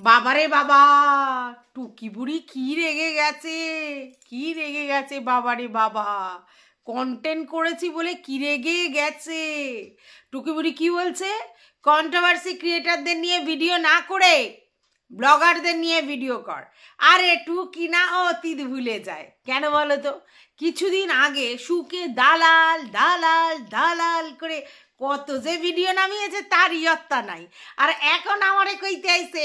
বাবারে বাবা, টুকি বুড়ি কি রেগে গেছে, কি রেগে গেছে বাবারে বাবা। কন্টেন্ট করেছি বলে কি রেগে গেছে। টুকি বুড়ি কি বলছে? কন্ট্রোভার্সি ক্রিয়েটারদের নিয়ে ভিডিও না করে ব্লগারদের নিয়ে ভিডিও কর। আরে টুকি না অতীত ভুলে যায় কেন বলো তো? কিছুদিন আগে সুকে দালাল দালাল দালাল করে কত যে ভিডিও নামিয়েছে তার ইয়ত্তা নাই। আর এখন আমারে কইতে আইছে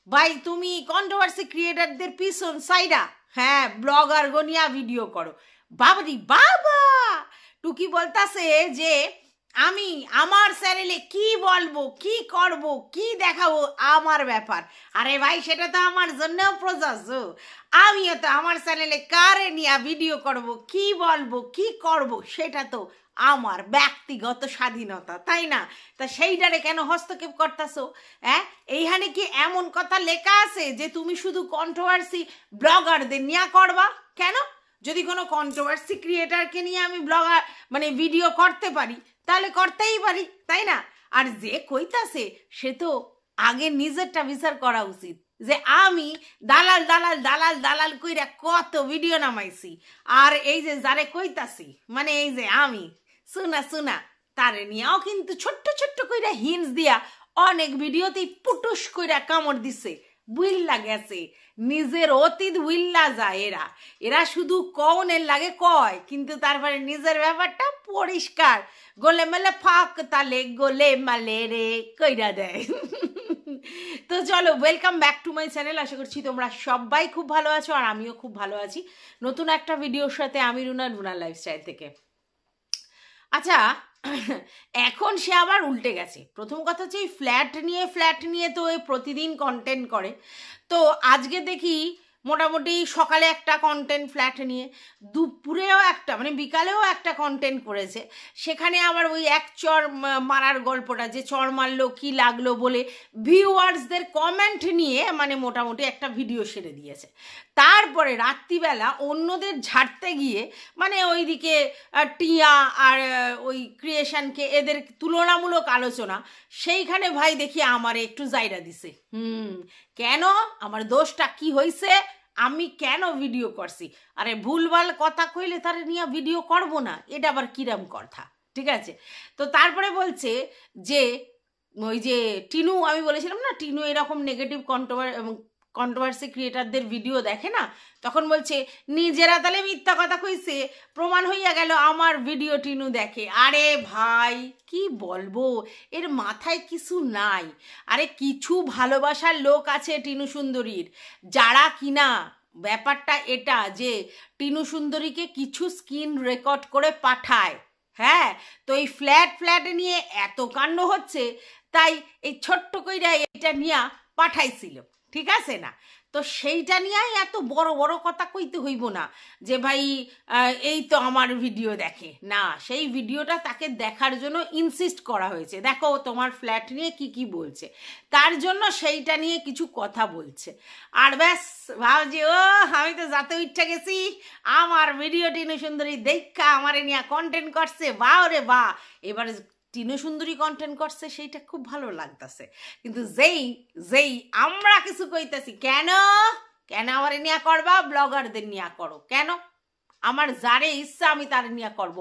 ভাই তুমি কন্ট্রোভার্সি ক্রিয়েটারদের পিছন সাইডা হ্যাঁ ব্লগার গনিয়া ভিডিও করো। বাবারি বাবা, টুকি বলতাছে যে আমি আমার চ্যানেলে কি বলবো, কি করব, কি দেখাবো আমার ব্যাপার। আরে ভাই সেটা তো আমার জন্যও প্রযোজ্য। আমিও তো আমার চ্যানেলে কারে নিয়ে ভিডিও করব, কি বলবো, কি করব সেটা তো আমার ব্যক্তিগত স্বাধীনতা, তাই না? তা সেইটারে কেন হস্তক্ষেপ করতেছো? হ্যাঁ, এইখানে কি এমন কথা লেখা আছে যে তুমি শুধু কন্ট্রোভার্সি ব্লগারদের নিয়ে করবা? কেন? যদি কোনো কন্ট্রোভার্সি ক্রিয়েটারকে নিয়ে আমি ব্লগার মানে ভিডিও করতে পারি তাহলে করতেই পারি, তাই না? আর যে কইতাছে সে তো আগে নিজেরটা বিচার করা উচিত যে আমি দালাল দালাল দালাল দালাল কইরা কত ভিডিও নামাইছি। আর এই যে যারে কইতাছি মানে এই যে আমি শুনা তারে নিয়েও কিন্তু ছোট্ট ছোট্ট কইরা হিন্স দিয়া অনেক ভিডিওতেই পুটুস কইরা কামড় দিছে, বুইল্লা গেছে। নিজের অতীত বুইল্লা যায় এরা। এরা শুধু কওনের লাগে কয় কিন্তু তারপরে নিজের ব্যাপারটা পরিষ্কার গোলে মেলে ফাঁক তালে গোলে মালে রে কইরা দেয়। তো চলো, welcome back to my channel. আশা করছি তোমরা সবাই খুব ভালো আছো আর আমিও খুব ভালো আছি নতুন একটা ভিডিওর সাথে। আমি রুনার লাইফস্টাইল থেকে। আচ্ছা, এখন সে আবার উল্টে গেছে। প্রথম কথা হচ্ছে এই ফ্ল্যাট নিয়ে তো এ প্রতিদিন কন্টেন্ট করে। তো আজকে দেখি মোটামুটি সকালে একটা কন্টেন্ট ফ্ল্যাট নিয়ে, দুপুরেও একটা মানে বিকালেও একটা কন্টেন্ট করেছে। সেখানে আবার ওই এক চর মারার গল্পটা, যে চর মারলো কি লাগলো বলে ভিউয়ার্সদের কমেন্ট নিয়ে মানে মোটামুটি একটা ভিডিও সেরে দিয়েছে। তারপরে রাত্রিবেলা অন্যদের ঝাড়তে গিয়ে মানে ওইদিকে টিয়া আর ওই ক্রিয়েশনকে এদের তুলনামূলক আলোচনা, সেইখানে ভাই দেখি আমারে একটু জায়গা দিছে। কেন? আমার দোষটা কি হয়েছে? আমি কেন ভিডিও করছি? আরে ভুলভাল কথা কইলে তারে নিয়ে ভিডিও করব না, এটা আবার কিরম কথা? ঠিক আছে। তো তারপরে বলছে যে ওই যে টিনু, আমি বলেছিলাম না টিনু এরকম নেগেটিভ কন্ট্রোভার্সি ক্রিয়েটারদের ভিডিও দেখে না, তখন বলছে নিজেরা তাহলে মিথ্যা কথা কইছে, প্রমাণ হইয়া গেল আমার ভিডিও টিনু দেখে। আরে ভাই কি বলবো, এর মাথায় কিছু নাই। আরে কিছু ভালোবাসার লোক আছে টিনু সুন্দরীর, যারা কিনা ব্যাপারটা এটা যে টিনু সুন্দরীকে কিছু স্ক্রিন রেকর্ড করে পাঠায়। হ্যাঁ, তো এই ফ্ল্যাটে নিয়ে এত কাণ্ড হচ্ছে তাই এই ছোট্ট কইরা এটা নিয়ে পাঠাইছিল, ঠিক আছে না? তো সেইটা নিয়েই এত বড় বড় কথা কইতে হইব না যে ভাই এই তো আমার ভিডিও দেখে না। সেই ভিডিওটা তাকে দেখার জন্য ইনসিস্ট করা হয়েছে, দেখো তোমার ফ্ল্যাট নিয়ে কি কি বলছে, তার জন্য সেইটা নিয়ে কিছু কথা বলছে। আর ব্যাস ভাবছি ও আমি তো যাতে উঠে গেছি, আমার ভিডিও টিনু সুন্দরী দেখা আমার নিয়ে কন্টেন্ট করছে, বা রে বা। এবারে টিনু সুন্দরী কন্টেন্ট করছে সেইটা খুব ভালো লাগতেছে, কিন্তু যেই আমরা কিছু কইতেছি কেন আমার নিয়ে করবা, ব্লগারদের নিয়ে করো কেন? আমার যারে ইচ্ছা আমি তার নিয়ে করব,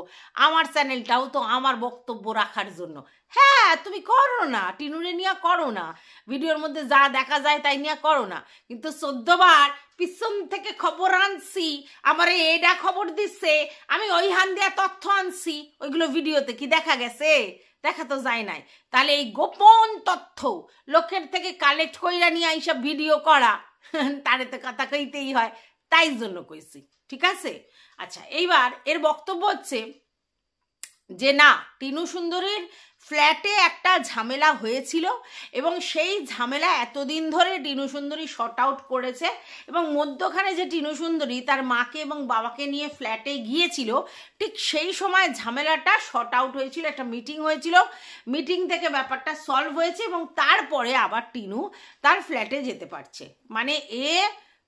আমার চ্যানেলটাও তো আমার বক্তব্য রাখার জন্য। হ্যাঁ তুমি করো না, টিনুরে নিয়ে করো না, ভিডিওর মধ্যে যা দেখা যায় তাই নিয়ে করো না, কিন্তু 14 বার পিছন থেকে খবর আনছি, আমারে এটা খবর দিচ্ছে, আমি ওই হান দিয়া তথ্য আনছি, ওইগুলো ভিডিওতে কি দেখা গেছে? দেখা তো যায় নাই। তাহলে এই গোপন তথ্য লোকের থেকে কালেক্ট কইরা নিয়ে এইসব ভিডিও করা, তারে তো কথা কইতেই হয়, তাই জন্য কইছি, ঠিক আছে? আচ্ছা, এইবার এর বক্তব্য হচ্ছে যে না, টিনু সুন্দরীর ফ্ল্যাটে একটা ঝামেলা হয়েছিল এবং সেই ঝামেলা এতদিন ধরে টিনু সুন্দরী শর্ট আউট করেছে, এবং মধ্যখানে যে টিনু সুন্দরী তার মাকে এবং বাবাকে নিয়ে ফ্ল্যাটে গিয়েছিল ঠিক সেই সময় ঝামেলাটা শর্ট আউট হয়েছিল, একটা মিটিং হয়েছিল, মিটিং থেকে ব্যাপারটা সলভ হয়েছে এবং তারপরে আবার টিনু তার ফ্ল্যাটে যেতে পারছে। মানে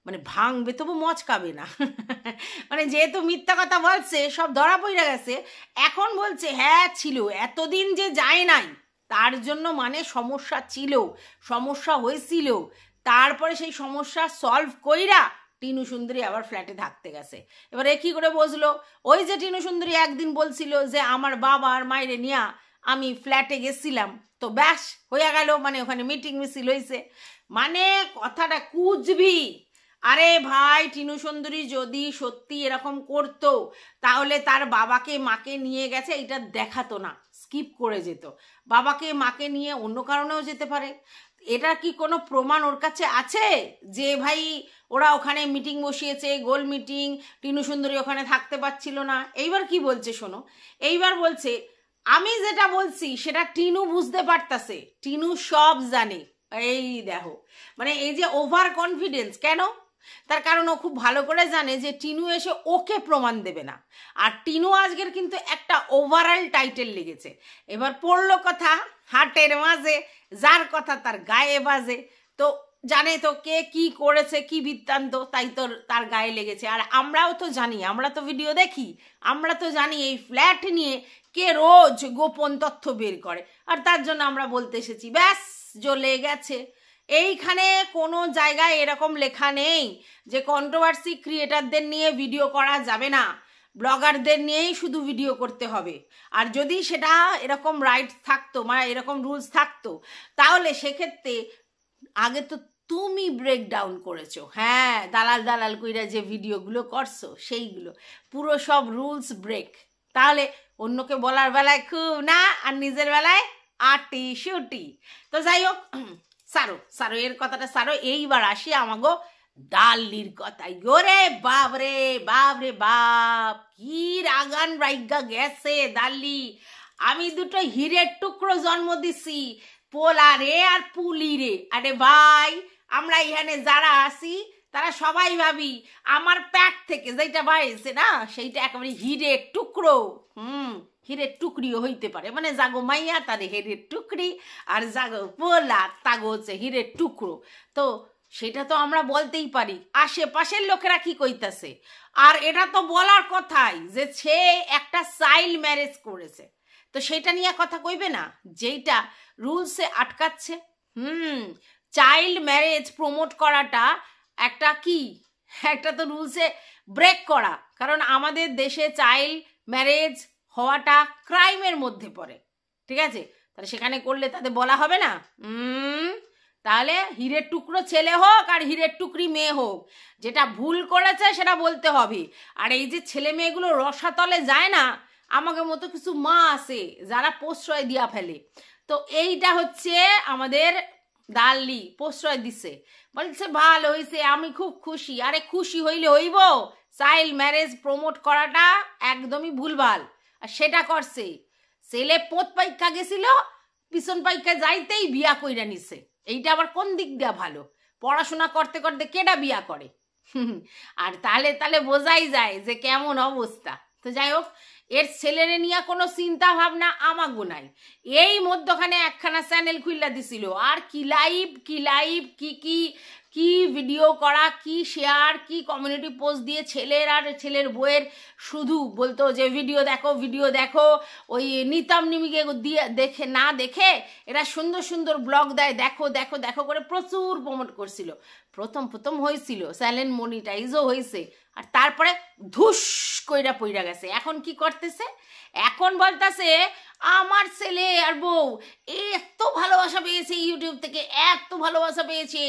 মানে ভাঙবে তবু মচকাবে না। মানে যেহেতু মিথ্যা কথা বলছে সব ধরা পড়ে গেছে, এখন বলছে হ্যাঁ ছিল, এতদিন যে যায় নাই তার জন্য মানে সমস্যা ছিল, সমস্যা হয়েছিল, তারপরে সেই সমস্যা সলভ কইরা টিনু সুন্দরী আবার ফ্ল্যাটে থাকতে গেছে। এবার এ কি করে বসলো? ওই যে টিনু সুন্দরী একদিন বলছিল যে আমার বাবা আর মায়েরে নিয়া আমি ফ্ল্যাটে গেছিলাম, তো ব্যাস হইয়া গেল, মানে ওখানে মিটিং মিছিল হয়েছে, মানে কথাটা কুচবি। আরে ভাই, টিনু সুন্দরী যদি সত্যি এরকম করতো তাহলে তার বাবাকে মাকে নিয়ে গেছে এটা দেখাতো না, স্কিপ করে যেত। বাবাকে মাকে নিয়ে অন্য কারণেও যেতে পারে। এটা কি কোনো প্রমাণ ওর কাছে আছে যে ভাই ওরা ওখানে মিটিং বসিয়েছে, গোল মিটিং, টিনু সুন্দরী ওখানে থাকতে পারছিল না? এইবার কি বলছে শোনো, এইবার বলছে আমি যেটা বলছি সেটা টিনু বুঝতে পারতাছে, টিনু সব জানে। এই দেখো, মানে এই যে ওভার কনফিডেন্স কেন? তার কারণ ও খুব ভালো করে জানে যে টিনু এসে ওকে প্রমাণ দেবে না। আর টিনু আজকের কিন্তু একটা ওভারঅল টাইটেল লেগেছে। এবার পড়লো কথা হাটের মাঝে, যার কথা তার গায়ে বাজে। তো জানে তো কে কি করেছে, কি বৃত্তান্ত, তাই তো তার গায়ে লেগেছে। আর আমরাও তো জানি, আমরা তো ভিডিও দেখি, আমরা তো জানি এই ফ্ল্যাট নিয়ে কে রোজ গোপন তথ্য বের করে। আর তার জন্য আমরা বলতে এসেছি, ব্যাস জ্বলে গেছে। এইখানে কোনো জায়গায় এরকম লেখা নেই যে কন্ট্রোভার্সি ক্রিয়েটারদের নিয়ে ভিডিও করা যাবে না, ব্লগারদের নিয়েই শুধু ভিডিও করতে হবে। আর যদি সেটা এরকম রাইট থাকতো, মানে এরকম রুলস থাকতো, তাহলে সেক্ষেত্রে আগে তো তুমি ব্রেক ডাউন করেছো। হ্যাঁ, দালাল দালাল কইরা যে ভিডিওগুলো করছো সেইগুলো পুরো সব রুলস ব্রেক। তাহলে অন্যকে বলার বেলায় খুব না, আর নিজের বেলায় আটি শুটি। তো যাই হোক, সারো সারো এর কথাটা সারো। এইবার আসি আমাগো ডাল্লির কথাই। গোরে বাপ রে বাপ রে বাপ, কি রাগান রাইগা গেছে ডাল্লি। আমি দুটো হীরের টুকরো জন্ম দিছি, পোলা রে আর পুলি রে। আরে ভাই, আমরা এখানে যারা আছি তারা সবাই ভাবি আমার প্যাট থেকে যেটা বাইছে না সেইটা একেবারে হীরের টুকরো। হীরের টুকরিও হইতে পারে, মানে জাগো মাইয়া তারে হীরের টুকরি, আর জাগো পোলা তাগো হচ্ছে হীরের টুকরো। তো সেটা তো আমরা বলতেই পারি। আশেপাশের লোকেরা কি কইতাছে? আর এটা তো বলার কথাই যে সে একটা চাইল্ড ম্যারেজ করেছে, তো সেটা নিয়ে কথা কইবে না যেইটা রুলসে আটকাচ্ছে? চাইল্ড ম্যারেজ প্রমোট করাটা একটা কি, একটা তো রুলসে ব্রেক করা। কারণ আমাদের দেশে চাইল্ড ম্যারেজ হওয়াটা ক্রাইমের মধ্যে পড়ে, ঠিক আছে? তাহলে সেখানে করলে তাদের বলা হবে না? তাহলে হীরের টুকরো ছেলে হোক আর হীরের টুকরি মেয়ে হোক, যেটা ভুল করেছে সেটা বলতে হবে। আর এই যে ছেলে মেয়েগুলো রসাতলে যায় না, আমাকে মতো কিছু মা আছে যারা প্রশ্রয় দিয়া ফেলে। তো এইটা হচ্ছে আমাদের ডাল্লি প্রশ্রয় দিছে, বলছে ভালো হয়েছে, আমি খুব খুশি। আরে খুশি হইলে হইব? চাইল্ড ম্যারেজ প্রমোট করাটা একদমই ভুলভাল। আর সেটা করছে, ছেলে পোত পাইকা গেছিল, পিছন পাইকা যাইতেই বিয়া কইরা নিছে। এইটা আবার কোন দিক দিয়া ভালো? পড়াশোনা করতে করতে কেডা বিয়া করে? আর তাহলে তাহলে বোঝাই যায় যে কেমন অবস্থা। তো যাই হোক, এর ছেলেরে নিয়ে কোনো চিন্তা ভাবনা আমাগো নাই। এই মধ্যখানে একখানা চ্যানেল খুললা দিছিল, আর কি লাইভ কি লাইভ, কি কি কি ভিডিও করা, কি শেয়ার, কি কমিউনিটি পোস্ট দিয়ে ছেলের আর ছেলের বইয়ের শুধু বলতো যে ভিডিও দেখো ভিডিও দেখো। ওই নিতাম নিমিকে দিয়ে দেখে না দেখে এরা সুন্দর সুন্দর ব্লগ দেয়, দেখো দেখো দেখো করে প্রচুর প্রমোট করছিল। প্রথম প্রথম হয়েছিল, চ্যানেল মনিটাইজও হয়েছে, আর তারপরে ধুস কইরা পইরা গেছে। এখন কি করতেছে? এখন বলতেছে আমার ছেলে আর বউ এত ভালোবাসা পেয়েছে ইউটিউব থেকে, এত ভালোবাসা পেয়েছে,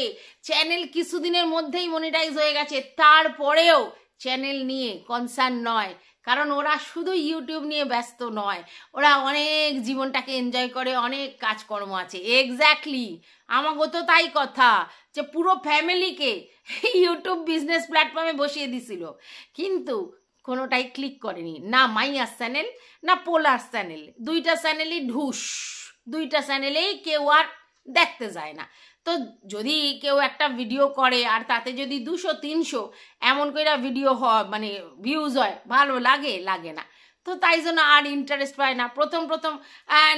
চ্যানেল কিছুদিনের মধ্যেই মনিটাইজ হয়ে গেছে, তারপরেও চ্যানেল নিয়ে কনসার্ন নয়। কারণ ওরা শুধু ইউটিউব নিয়ে ব্যস্ত নয়, ওরা অনেক জীবনটাকে এনজয় করে, অনেক কাজকর্ম আছে। এক্স্যাক্টলি, আমাকে তো তাই কথা, যে পুরো ফ্যামিলিকে ইউটিউব বিজনেস প্ল্যাটফর্মে বসিয়ে দিছিল, কিন্তু কোনোটাই ক্লিক করেনি, না মাইয়াস চ্যানেল না পোলার চ্যানেল। দুইটা চ্যানেলই ঢুস, দুইটা চ্যানেলেই কেউ আর দেখতে যায় না। তো যদি কেউ একটা ভিডিও করে আর তাতে যদি 200-300 এমন করে ভিডিও মানে ভিউজ হয়, ভালো লাগে? লাগে না। তো তাই জন্য আর ইন্টারেস্ট পায় না। প্রথম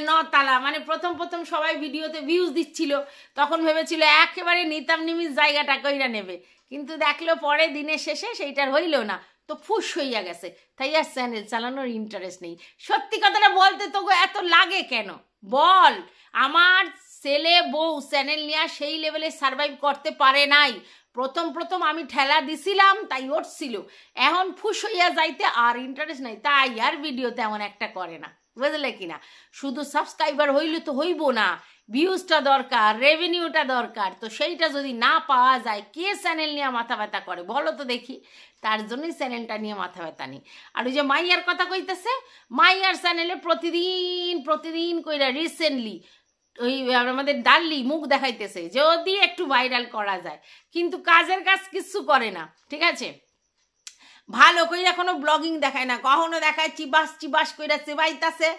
নতালা, মানে প্রথম সবাই ভিডিওতে ভিউজ দিচ্ছিল, তখন ভেবেছিল একেবারে নিতাম নিমিষ জায়গাটা কইরা নেবে, কিন্তু দেখলো পরে দিনের শেষে সেইটার হইল না, তো ফুস হইয়া গেছে। তাই আর চ্যানেল চালানোর ইন্টারেস্ট নেই। সত্যি কথাটা বলতে তো এত লাগে কেন বল? আমার ছেলে বউ চ্যানেল নিয়ে সেই লেভেলে সার্ভাইভ করতে পারে নাই। প্রথম আমি ঠেলা দিছিলাম তাই উঠছিল, এখন ফুস হইয়া যাইতে আর ইন্টারেস্ট নাই, তাই আর ভিডিও তেমন একটা করে না, বুঝলে কিনা। শুধু সাবস্ক্রাইবার হইলে তো হইব না, ভিউজটা দরকার, রেভিনিউটা দরকার। তো সেইটা যদি না পাওয়া যায়, কে চ্যানেল নিয়ে মাথা ব্যথা করে বলো তো দেখি? তার জন্যই চ্যানেলটা নিয়ে মাথা ব্যথা নেই। আর ওই যে মাইয়ার কথা কইতেছে, মাইয়ার চ্যানেলে প্রতিদিন কইরা রিসেন্টলি ওই আমাদের ডাল্লি মুখ দেখাইতেছে যদি একটু ভাইরাল করা যায়, কিন্তু কাজের কাজ কিচ্ছু করে না, ঠিক আছে। ভালো কইরা কোনো ব্লগিং দেখায় না, কখনো দেখায় চিবাস কইরা চেবাইতাছে,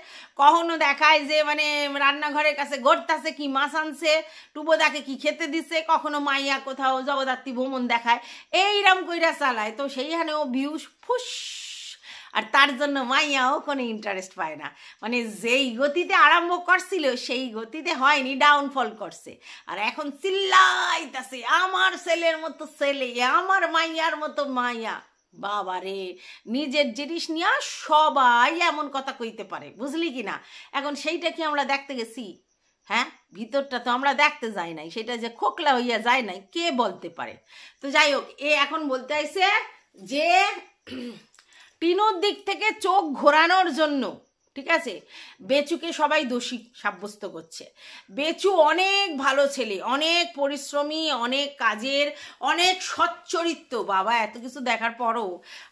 কখনো দেখায় যে মানে রান্নাঘরের কাছে ঘটতাছে কি মাছ আনছে, টুবোদাকে কি খেতে দিচ্ছে, কখনো মাইয়া কোথাও জগদ্ধাত্রী ভ্রমণ দেখায়, এইরকম কইরা চালায়। তো সেইখানে ও ভিউজ ফুস, আর তার জন্য মাইয়াও কোনো ইন্টারেস্ট পায় না। মানে যেই গতিতে আরম্ভ করছিল সেই গতিতে হয়নি, ডাউনফল করছে। আর এখন চিল্লাইতাছে আমার ছেলের মতো ছেলে, আমার মাইয়ার মতো মাইয়া। বাবারে, নিজের জিনিস নিয়ে সবাই এমন কথা কইতে পারে, বুঝলি কি না। এখন সেইটা কি আমরা দেখতে গেছি? হ্যাঁ, ভিতরটা তো আমরা দেখতে যাই নাই, সেটা যে খোকলা হইয়া যায় নাই কে বলতে পারে। তো যাই হোক, এ এখন বলতে আইছে যে টিনুর দিক থেকে চোখ ঘোরানোর জন্য, ঠিক আছে, বেচুকে সবাই দোষী সাব্যস্ত করছে। বেচু অনেক ভালো ছেলে, অনেক পরিশ্রমী, অনেক কাজের, অনেক সচ্চরিত্র। বাবা, এত কিছু দেখার পরও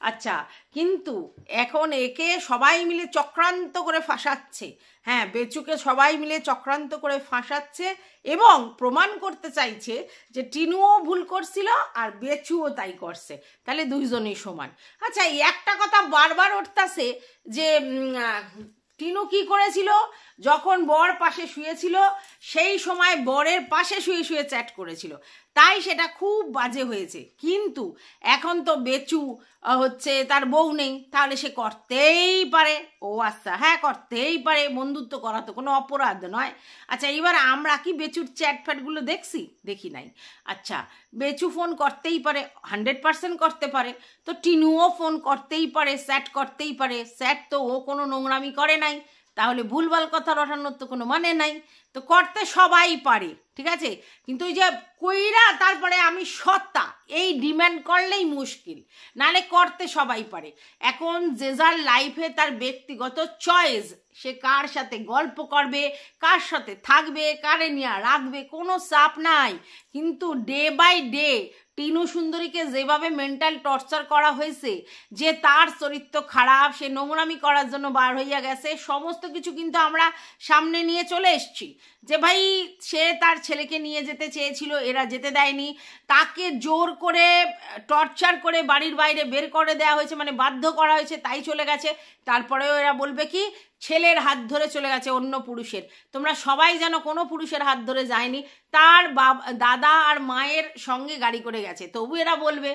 আচ্ছা, কিন্তু এখন একে সবাই মিলে চক্রান্ত করে ফাঁসাচ্ছে। হ্যাঁ, বেচুকে সবাই মিলে চক্রান্ত করে ফাঁসাচ্ছে এবং প্রমাণ করতে চাইছে যে টিনুও ভুল করছিল আর বেচুও তাই করছে, তাহলে দুইজনই সমান। আচ্ছা, এই একটা কথা বারবার উঠতাছে যে টিনু কি করেছিল, যখন বর পাশে শুয়েছিল সেই সময় বরের পাশে শুয়ে শুয়ে চ্যাট করেছিল, তাই সেটা খুব বাজে হয়েছে। কিন্তু এখন তো বেচু হচ্ছে তার বউ নেই, তাহলে সে করতেই পারে। ও আচ্ছা, হ্যাঁ করতেই পারে, বন্ধুত্ব করা তো কোনো অপরাধ নয়। আচ্ছা, এবার আমরা কি বেচুর চ্যাট ফ্যাটগুলো দেখছি? দেখি নাই। আচ্ছা, বেচু ফোন করতেই পারে, 100% করতে পারে। তো টিনুও ফোন করতেই পারে, চ্যাট করতেই পারে। চ্যাট তো ও কোনো নোংরামি করে নাই, তাহলে ভুলভাল কথা রটানোর তো কোনো মানে নাই। তো করতে সবাই পারে, ঠিক আছে। কিন্তু ওই যে কইরা তারপরে আমি সত্তা, এই ডিম্যান্ড করলেই মুশকিল, নালে করতে সবাই পারে। এখন যে যার লাইফে তার ব্যক্তিগত চয়েস, সে কার সাথে গল্প করবে, কার সাথে থাকবে, কারে নিয়ে রাখবে, কোনো চাপ নাই। কিন্তু ডে বাই ডে টিনু সুন্দরীকে যেভাবে মেন্টাল টর্চার করা হয়েছে, যে তার চরিত্র খারাপ, সে নোংরামি করার জন্য বার হইয়া গেছে, সমস্ত কিছু কিন্তু আমরা সামনে নিয়ে চলে এসছি। যে ভাই সে তার ছেলেকে নিয়ে যেতে চেয়েছিল, এরা যেতে দেয়নি, তাকে জোর করে টর্চার করে বাড়ির বাইরে বের করে দেওয়া হয়েছে, মানে বাধ্য করা হয়েছে, তাই চলে গেছে। তারপরেও এরা বলবে কি ছেলের হাত ধরে চলে গেছে অন্য পুরুষের। তোমরা সবাই জানো কোনো পুরুষের হাত ধরে যায়নি, তার দাদা আর মায়ের সঙ্গে গাড়ি করে গেছে, তবু এরা বলবে।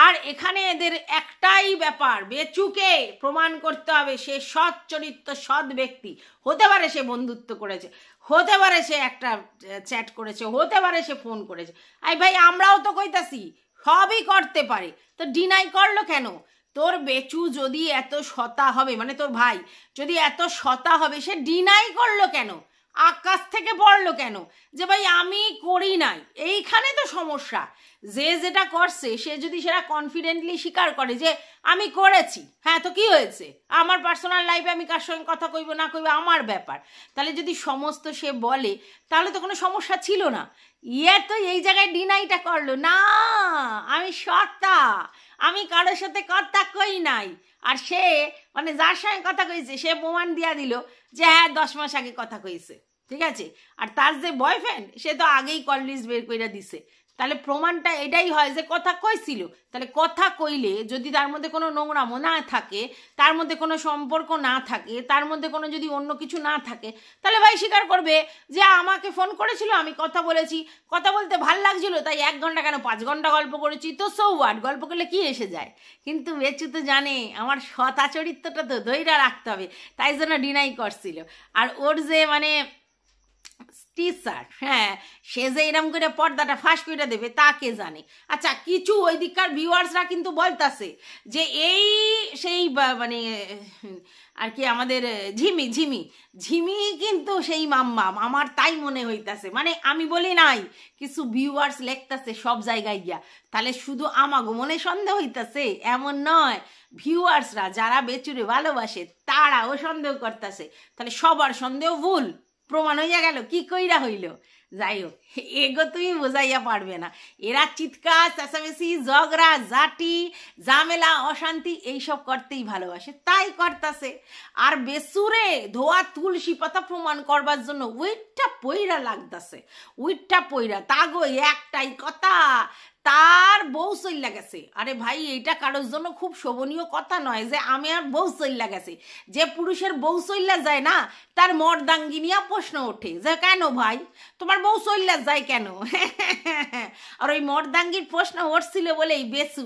আর এখানে এদের একটাই ব্যাপার, বেচুকে প্রমাণ করতে হবে সে সৎ চরিত্র, সৎ ব্যক্তি। হতে পারে সে বন্ধুত্ব করেছে, হতে পারে সে একটা চ্যাট করেছে, হতে পারে সে ফোন করেছে। আই ভাই, আমরাও তো কইতাছি সবই করতে পারে, তো ডিনাই করলো কেন? তোর বেচু যদি এত সতা হবে, মানে তোর ভাই যদি এত সতা হবে, সে ডিনাই করলো কেন? আকাশ থেকে পড়লো কেন যে ভাই আমি করি নাই? এইখানে তো সমস্যা। যে যেটা করছে সে যদি সেটা কনফিডেন্টলি স্বীকার করে যে আমি করেছি, হ্যাঁ তো কি হয়েছে, আমার পার্সোনাল লাইফে আমি কার সঙ্গে কথা কইব না কইব আমার ব্যাপার, তাহলে যদি সমস্ত সে বলে তাহলে তো কোনো সমস্যা ছিল না। ইয়ে তো এই জায়গায় ডিনাইটা করলো না, আমি সত্তা, আমি কারোর সাথে কথা কই নাই। আর সে মানে যার সঙ্গে কথা কইছে সে প্রমাণ দিয়া দিল যে হ্যাঁ 10 মাস আগে কথা কইছে, ঠিক আছে। আর তার যে বয়ফ্রেন্ড সে তো আগেই কল লিস্ট বের করে দিছে, তাহলে প্রমাণটা এটাই হয় যে কথা কইছিল। তাহলে কথা কইলে যদি তার মধ্যে কোনো নোংরামো না থাকে, তার মধ্যে কোনো সম্পর্ক না থাকে, তার মধ্যে কোনো যদি অন্য কিছু না থাকে, তাহলে ভাই স্বীকার করবে যে আমাকে ফোন করেছিল, আমি কথা বলেছি, কথা বলতে ভাল লাগছিল, তাই 1 ঘন্টা কেন 5 ঘন্টা গল্প করেছি, তো সো হোয়াট, গল্প করলে কি এসে যায়। কিন্তু বেচু তো জানে আমার সতা চরিত্রটা তো ধৈর্য রাখতে হবে, তাই জন্য ডিনাই করছিল। আর ওর যে মানে টিচার, হ্যাঁ, সে যে এরম করে পর্দাটা ফাঁস করে দেবে তা কে জানে। আচ্ছা, কিছু ওই দিককার ভিউয়ার্সরা কিন্তু বলতাছে যে এই সেই মানে আর কি আমাদের ঝিমি ঝিমি ঝিমি কিন্তু সেই মাম্মাম, আমার তাই মনে হইতাছে। মানে আমি বলি নাই, কিছু ভিউয়ার্স লেখতাছে সব জায়গায় গিয়া, তাহলে শুধু আমাগো মনে সন্দেহ হইতাছে এমন নয়। ভিউয়ার্সরা যারা বেচুরে ভালোবাসে তারাও সন্দেহ করতেছে, তাহলে সবার সন্দেহ ভুল প্রমাণ হইয়া গেল। কি কইরা হইল? যাই হোক, এগো তুমি বোঝাইয়া পারবে না। এরা চিৎকার চেঁচামেচি ঝগড়া ঝাঁটি ঝামেলা অশান্তি এইসব করতেই ভালোবাসে, তাই করতাছে। আর বেসুরে ধোয়া তুলসী পাতা প্রমাণ করবার জন্য উইটটা পইরা লাগতাছে, উইটটা পইরা। তাগো একটাই কথা, তার বউ চইল্লা গেছে। আরে ভাই, এইটা কারোর জন্য খুব শোভনীয় কথা নয় যে আমি আর বউ চইল্লা গেছে। যে পুরুষের বউ চইল্লা যায় না, তার মর্দাঙ্গিনিয়া প্রশ্ন ওঠে যে কেন ভাই তোমার বউ চইল্লা যায় কেন? আর ওই মর্দাঙ্গির প্রশ্ন উঠছিল বলেই বেসু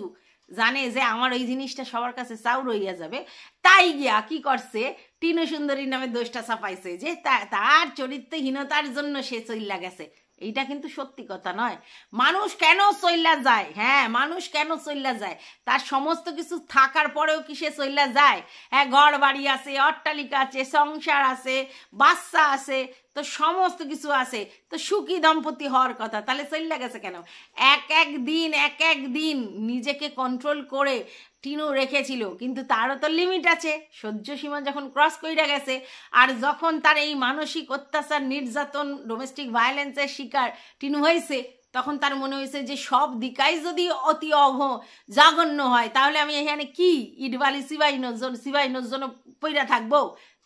জানে যে আমার ওই জিনিসটা সবার কাছে চাউর হইয়া যাবে, তাই গিয়া কি করছে, টিনু সুন্দরী নামে দোষটা ছাপাইছে যে তার চরিত্রহীনতার জন্য সে চইল্লা গেছে। এইটা কিন্তু সত্যি কথা নয়। মানুষ কেন চইল্লা যায়? হ্যাঁ, মানুষ কেন চইল্লা যায়? তার সমস্ত কিছু থাকার পরেও কি সে চইল্লা যায়? হ্যাঁ, ঘর বাড়ি আছে, অট্টালিকা আছে, সংসার আছে, বাচ্চা আছে, তো সমস্ত কিছু আছে, তো সুখী দম্পতি হওয়ার কথা, তাহলে চইল্লা গেছে কেন? এক এক দিন নিজেকে কন্ট্রোল করে টিনু রেখেছিল, কিন্তু তারও তো লিমিট আছে। সহ্য সীমা যখন ক্রস কইরা গেছে, আর যখন তার এই মানসিক অত্যাচার নির্যাতন ডোমেস্টিক ভায়োলেন্সের শিকার টিনু হয়েছে, তখন তার মনে হয়েছে যে সব দিকাই যদি অতি জঘন্য হয়, তাহলে আমি এখানে কি ইটবালি সিবাইনোর জন্য পইরা থাকবো?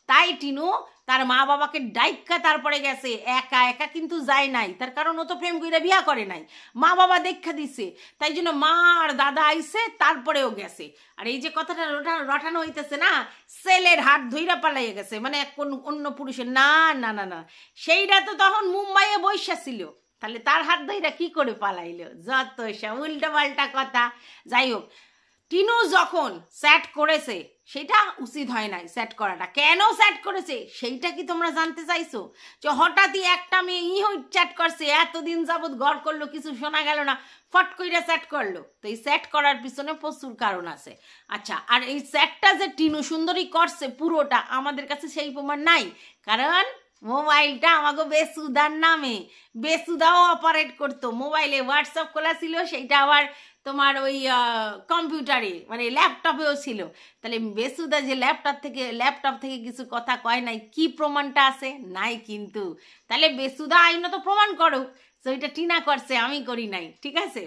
তাই টিনু তার মা বাবাকে ডাইকা তারপরে গেছে। একা একা কিন্তু যায় নাই, তার কারণ ও তো প্রেম কইরা বিয়া করে নাই, মা বাবা দেখা দিছে, তাই জন্য মা আর দাদা আইছে তারপরেও গেছে। আর এই যে কথাটা রটানো হইতেছে না, ছেলের হাত ধইরা পালাইয়া গেছে, মানে কোন অন্য পুরুষের, না না না না, সেইটা তো তখন মুম্বাইয়ে বৈশা ছিল, তাহলে তার হাত ধইরা কি করে পালাইলো? যত সব উল্টা পাল্টা কথা। যাই হোক, টিনু যখন স্যাট করেছে সেটা উচিত হয় নাই। স্যাট করাটা কেন স্যাট করেছে সেইটা কি তোমরা জানতে চাইছো? যে হঠাৎই একটা মেয়ে চ্যাট করছে, এতদিন যাবৎ গড় করলো, কিছু শোনা গেল না, ফট কইরা স্যাট করলো। তো এই স্যাট করার পিছনে প্রচুর কারণ আছে। আচ্ছা, আর এই স্যাটটা যে টিনু সুন্দরী করছে পুরোটা, আমাদের কাছে সেই প্রমাণ নাই, কারণ মোবাইলটা আমাকে বেসুদার নামে, বেসুদাও অপারেট করতো। মোবাইলে হোয়াটসঅ্যাপ খোলা ছিল, সেইটা আবার তোমার ওই কম্পিউটারে মানে ল্যাপটপেও ছিল। তাহলে বেসুদা যে ল্যাপটপ থেকে কিছু কথা কয় নাই, কি প্রমাণটা আছে? নাই কিন্তু। তাহলে বেসুদা আইনত প্রমাণ করো যে ওইটা টিনা করছে, আমি করি নাই, ঠিক আছে?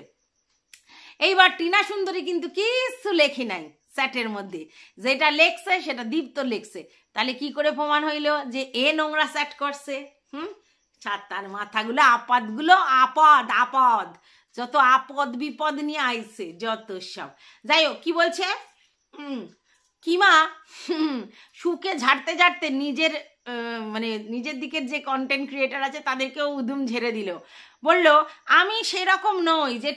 এইবার টিনা সুন্দরী কিন্তু কিছু লেখি নাই চ্যাটের মধ্যে, যেটা লেখছে সেটা দীপ্ত লেখছে। তাহলে কি করে প্রমাণ হইল যে এ নোংরা চ্যাট করছে? তার মাথাগুলো আপদ যত আপদ বিপদ নিয়ে আইছে যত সব। যাই হোক, কি বলছে কিমা সুখে ঝাড়তে ঝাড়তে নিজের মানে নিজের দিকের যে কন্টেন্ট ক্রিয়েটার আছে তাদেরকেও উদুম ঝেড়ে দিল। বলল আমি সেরকম নই যে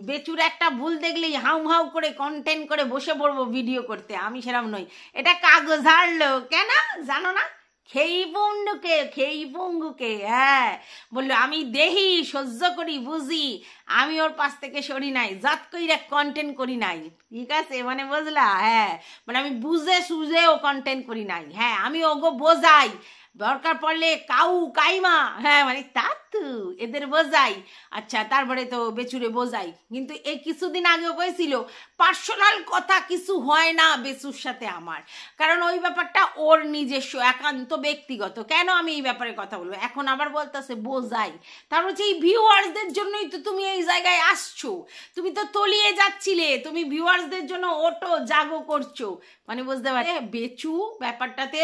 বেচুর একটা ভুল দেখলেই হাউ হাউ করে কন্টেন্ট করে বসে পড়বো ভিডিও করতে, আমি সেরকম নই। এটা কাগজ হারলো কেন জানো না? খেই পঙ্গুকে, হ্যাঁ, বললো আমি দেহি সহ্য করি বুঝি, আমি ওর পাশ থেকে সরি নাই, জাত কইরা কন্টেন্ট করি নাই, ঠিক আছে? মানে বুঝলা? হ্যাঁ, মানে আমি বুঝে সুঝেও কন্টেন্ট করি নাই। হ্যাঁ, আমি ওগো বোঝাই, দরকার পড়লে কাইমা, হ্যাঁ, মানে তাতু এদের বোঝাই। আচ্ছা, তারপরে তো বেচুরে বোঝাই, কিন্তু এই কিছুদিন আগেও কইছিল পার্সোনাল কথা কিছু হয় না বেচুর সাথে আমার, কারণ ওই ব্যাপারটা ওর নিজস্ব একান্ত ব্যক্তিগত। কেন আমি এই ব্যাপারে কথা বলবো? এখন আবার বলতেছে বোঝাই, তার হচ্ছে এই ভিউয়ার্সদের জন্যই তো তুমি এই জায়গায় আসছো, তুমি তো তলিয়ে যাচ্ছিলে, তুমি ভিউয়ার্সদের জন্য ওটো জাগো করছো, মানে বুঝতে পারছো? বেচু ব্যাপারটাতে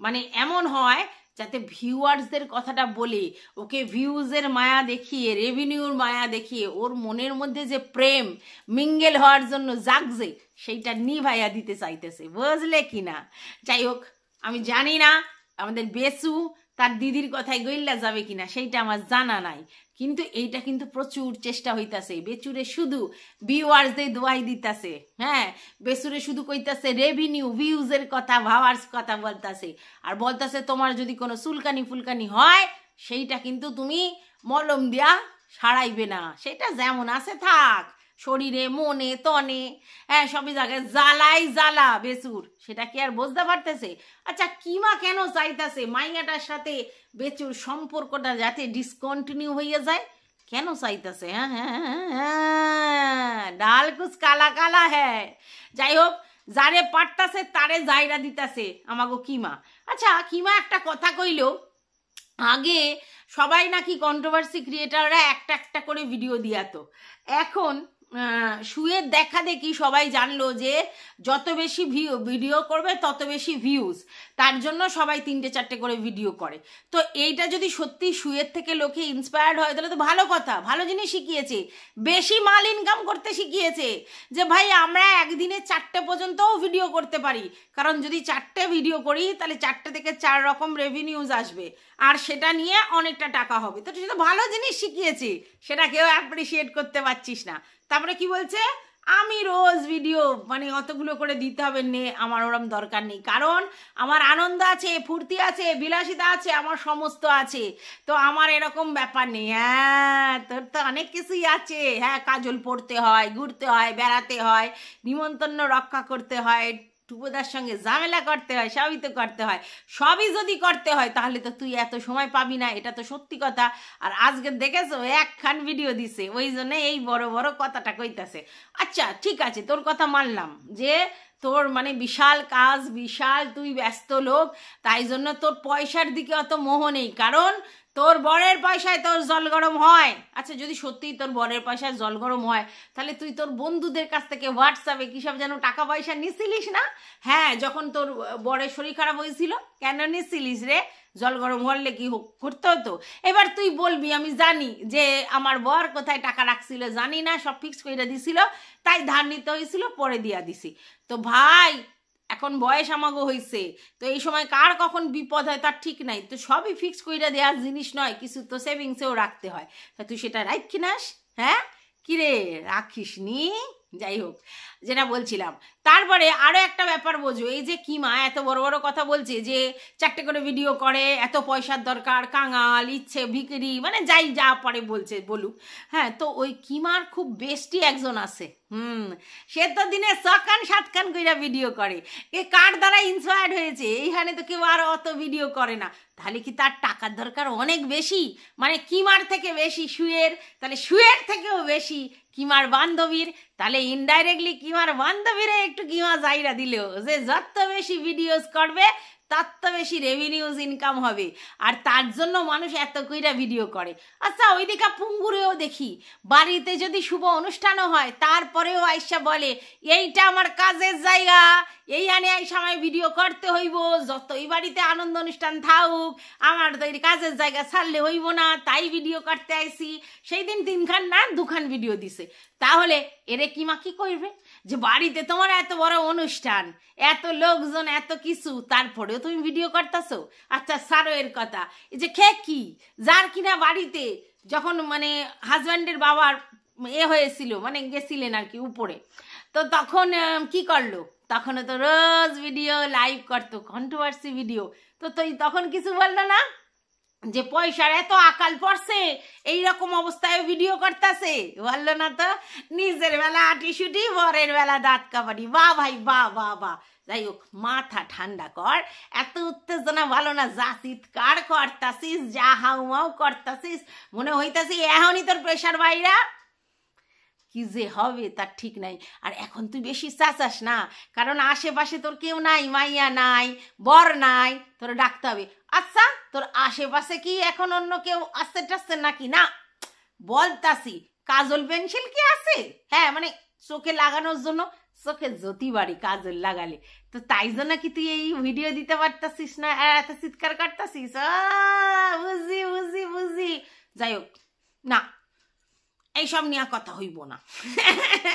মানে এমন হয় যাতে ভিউয়ার্সদের কথাটা বলে ওকে ভিউজের মায়া দেখিয়ে, রেভিনিউর মায়া দেখিয়ে ওর মনের মধ্যে যে প্রেম মিঙ্গেল হওয়ার জন্য জাগছে সেইটা নিভাইয়া দিতে চাইতেছে, বুঝলে কি না? যাই হোক, আমি জানি না আমাদের বেসু তার দিদির কথায় গইল্লা যাবে কিনা, সেইটা আমার জানা নাই, কিন্তু এইটা কিন্তু প্রচুর চেষ্টা হইতাছে। বেচুরে শুধু ভিউয়ার্সদের দোয়াই দিতাছে, হ্যাঁ, বেচুরে শুধু কইতাছে রেভিনিউ ভিউজের কথা, ভাওয়ার্স কথা বলতাছে, আর বলতাছে তোমার যদি কোনো চুলকানি ফুলকানি হয় সেইটা কিন্তু তুমি মলম দিয়া সারাইবে না, সেটা যেমন আছে থাক, শরীরে মনে তনে, হ্যাঁ সবই জায়গায় জ্বালাই জ্বালা বেচুর, সেটা কি আর বুঝতে পারতেছে? আচ্ছা কিমা কেন চাইতেছে মাইয়াটার সাথে বেচুর সম্পর্কটা যাতে ডিসকন্টিনিউ হয়ে যায়, কেন চাইতেছে? হ্যাঁ হ্যাঁ হ্যাঁ, ডাল কুছ কালা কালা হ্যাঁ। যাই হোক, যারে পারতাছে তারে জায়রা দিতাছে আমাগো কিমা। আচ্ছা কিমা একটা কথা কইল, আগে সবাই নাকি কন্ট্রোভার্সি ক্রিয়েটাররা একটা একটা করে ভিডিও দিয়াতো, এখন শুয়ের দেখা দেখি সবাই জানলো যে যত বেশি ভিডিও করবে তত বেশি ভিউজ, তার জন্য সবাই 3-4টে করে ভিডিও করে। তো এইটা যদি সত্যি শুয়ের থেকে লোকে ইন্সপায়ার্ড হয় তাহলে তো ভালো কথা, ভালো জিনিস শিখিয়েছে, বেশি মাল ইনকাম করতে শিখিয়েছে, যে ভাই আমরা একদিনে 4টে পর্যন্তও ভিডিও করতে পারি, কারণ যদি 4টে ভিডিও করি তাহলে 4টে থেকে 4 রকম রেভিনিউজ আসবে, আর সেটা নিয়ে অনেকটা টাকা হবে। তো সেটা ভালো জিনিস শিখিয়েছে, সেটা কেউ অ্যাপ্রিসিয়েট করতে পারছিস না। তারপরে কি বলছে, আমি রোজ ভিডিও মানে অতগুলো করে দিতে হবে নে, আমার ওরম দরকার নেই, কারণ আমার আনন্দ আছে, ফুর্তি আছে, বিলাসিতা আছে, আমার সমস্ত আছে, তো আমার এরকম ব্যাপার নেই। হ্যাঁ তোর তো অনেক কিছুই আছে, হ্যাঁ কাজল পড়তে হয়, ঘুরতে হয়, বেড়াতে হয়, নিমন্ত্রণ রক্ষা করতে হয়, টুকুদার সঙ্গে ঝামেলা করতে হয়, সবই তো করতে হয়। সবই যদি করতে হয় তাহলে তো তুই এত সময় পাবি না, এটা তো সত্যি কথা। আর আজকে দেখেছো একখান ভিডিও দিছে, ওই জন্য এই বড় বড় কথাটা কইতাছে। আচ্ছা ঠিক আছে, তোর কথা মানলাম যে তোর মানে বিশাল কাজ, বিশাল তুই ব্যস্ত লোক, তাই জন্য তোর পয়সার দিকে অত মোহ নেই, কারণ তোর বরের পয়সায় তোর জল গরম হয়। আচ্ছা যদি সত্যিই তোর বরের পয়সায় জল গরম হয় তাহলে তুই তোর বন্ধুদের কাছ থেকে হোয়াটসঅ্যাপে কিসব যেন টাকা পয়সা নিছিলিস না? হ্যাঁ যখন তোর বরের শরীর খারাপ হয়েছিল কেন নিছিলিস রে? জল গরম হলে কি করতে হতো? এবার তুই বলবি আমি জানি যে আমার বর কোথায় টাকা রাখছিল জানি না, সব ফিক্স করে দিছিল, তাই ধার নিতে হয়েছিল, পরে দিয়া দিছি। তো ভাই এখন বয়স আমাগো হয়েছে, তো এই সময় কার কখন বিপদ হয় তার ঠিক নাই, তো সবই ফিক্স কইরা দেওয়ার জিনিস নয়, কিছু তো সেভিংসেও রাখতে হয়, তা তুই সেটা রাখি নাস? হ্যাঁ কিরে রাখিস নি? যাই হোক, যেটা বলছিলাম, তারপরে আরো একটা ব্যাপার বোঝো, এই যে কিমা এত বড় বড় কথা বলছে যে 4টে করে ভিডিও করে, এত পয়সার দরকার, কাঙাল, ইচ্ছে ভিখারি, মানে যাই যা পারে বলছে বলুক। হ্যাঁ তো ওই কিমার খুব বেস্টি একজন আছে, সে তো দিনে 6-7 কইরা ভিডিও করে, এ কার দ্বারা ইন্সপায়ার্ড হয়েছে, এইখানে তো কেউ আর অত ভিডিও করে না, তাহলে কি তার টাকার দরকার অনেক বেশি, মানে কিমার থেকে বেশি শুয়ের, তাহলে শুয়ের থেকেও বেশি কিমার বান্ধবীর, তাহলে ইনডাইরেক্টলি কিমার বান্ধবীরে একটু কিমা জায়গা দিলেও যে যত বেশি ভিডিওস করবে তত বেশি রেভিনিউজ ইনকাম হবে, আর তার জন্য মানুষ এত কইরা ভিডিও করে। আচ্ছা ওইদিকে পুঙ্গুরেও দেখি বাড়িতে যদি শুভ অনুষ্ঠানও হয় তারপরেও আইসা বলে এইটা আমার কাজের জায়গা, এই আনে এই সময় ভিডিও করতে হইব, যতই বাড়িতে আনন্দ অনুষ্ঠান থাকুক আমার তো এই কাজের জায়গা ছাড়লে হইব না, তাই ভিডিও করতে আইসি। সেই দিন 3খান না 2খান ভিডিও দিছে, তাহলে এরে কিমা কি করবে যে বাড়িতে তোমার এত বড় অনুষ্ঠান, এত লোকজন, এত কিছু, তারপরেও তুমি ভিডিও করতেছো? আচ্ছা সারো এর কথা, এই যে কি যার কিনা বাড়িতে যখন মানে হাজব্যান্ডের বাবার হয়েছিল, মানে গেছিলেন আর কি উপরে, তো তখন কি করলো, তখন তো রোজ ভিডিও লাইভ করতো, কন্ট্রোভার্সি ভিডিও, তো তুই তখন কিছু বললো না যে পয়সার এত আকাল পড়ছে এইরকম অবস্থায় ভিডিও করতেছে? বললো না তো, নিজের বেলা আটিসুটি, বরের বেলা দাঁত কাবাডি, বাহ ভাই বাহ বাহ বাহ। যাই হোক মাথা ঠান্ডা কর, এত উত্তেজনা ভালো না, যা চিৎকার করতাছিস, যা হাউমাউ করতাছিস, মনে হইতাছি এখনই তোর প্রেশার বাইরা কি যে হবে তার ঠিক নাই। আর এখন তুই বেশি চাচাস না, কারণ আশেপাশে তোর কেউ নাই, মাইয়া নাই, বর নাই, তোর ডাকতে হবে। আচ্ছা তোর আশেপাশে কি এখন অন্য কেউ আসতে টাসতে নাকি? না বলতাছি, কাজল পেন্সিল কি আছে? হ্যাঁ মানে চোখে লাগানোর জন্য, চোখে জ্যোতি বাড়ি কাজল লাগালে, তো তাই জন্য কি তুই এই ভিডিও দিতে পারতাছিস না, এত চিৎকার করতাছিস? বুঝি বুঝি বুঝি। যাই হোক না, এইসব নিয়ে কথা হইব না,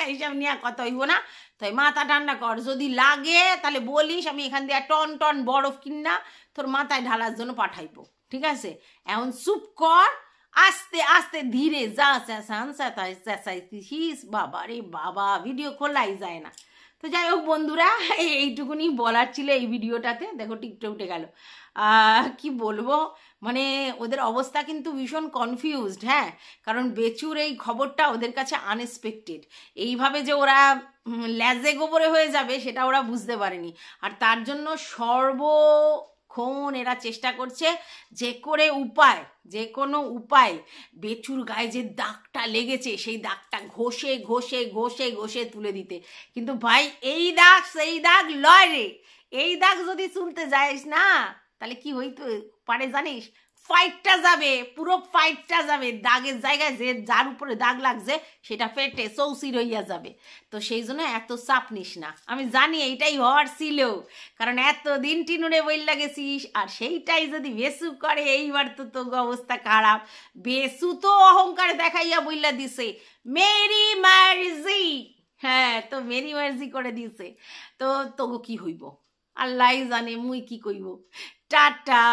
এইসব নিয়ে কথা হইব না, তাই মাথা ঠান্ডা কর, যদি লাগে তাহলে বলিস, আমি এখান দিয়ে টন টন বরফ কিনা তোর মাথায় ঢালার জন্য পাঠাইবো, ঠিক আছে? এখন চুপ কর, আস্তে আস্তে ধীরে যা চেঁচান চেঁচাইতিস, বাবা রে বাবা, ভিডিও খোলাই যায় না, তো যাই হোক বন্ধুরা, এইটুকুনি বলার ছিল এই ভিডিওটাতে। দেখো টিকটক উঠে গেল। কি বলবো, মানে ওদের অবস্থা কিন্তু ভীষণ কনফিউজড। হ্যাঁ, কারণ বেচুর এই খবরটা ওদের কাছে আনএক্সপেক্টেড। এইভাবে যে ওরা ল্যাজে গোবরে হয়ে যাবে সেটা ওরা বুঝতে পারেনি। আর তার জন্য সর্বক্ষণ এরা চেষ্টা করছে যে কোনো উপায় বেচুর গায়ে যে দাগটা লেগেছে সেই দাগটা ঘষে ঘষে ঘষে ঘষে তুলে দিতে। কিন্তু ভাই এই দাগ সেই দাগ লয় রে। এই দাগ যদি তুলতে যাইস না তাহলে কি হইতে পারে জানিস? ফাইটটা যাবে, পুরো ফাইটটা যাবে। দাগের জায়গায় যে যার উপরে দাগ লাগছে সেটা ফেটে চৌচির হইয়া যাবে। তো সেই জন্য এত চাপ নিস না। আমি জানি এইটাই হওয়ার ছিল, কারণ এতদিন টিনুরে বইলা গেছিস, আর সেইটাই যদি বেসু করে এইবার তো তোর অবস্থা খারাপ। বেসু তো অহংকার দেখাইয়া বইলা দিছে মেরি মার্জি। হ্যাঁ, তো মেরি মার্জি করে দিছে। তো তোগো কি হইব আল্লাহ জানে, মুই কি কইব। টাটা।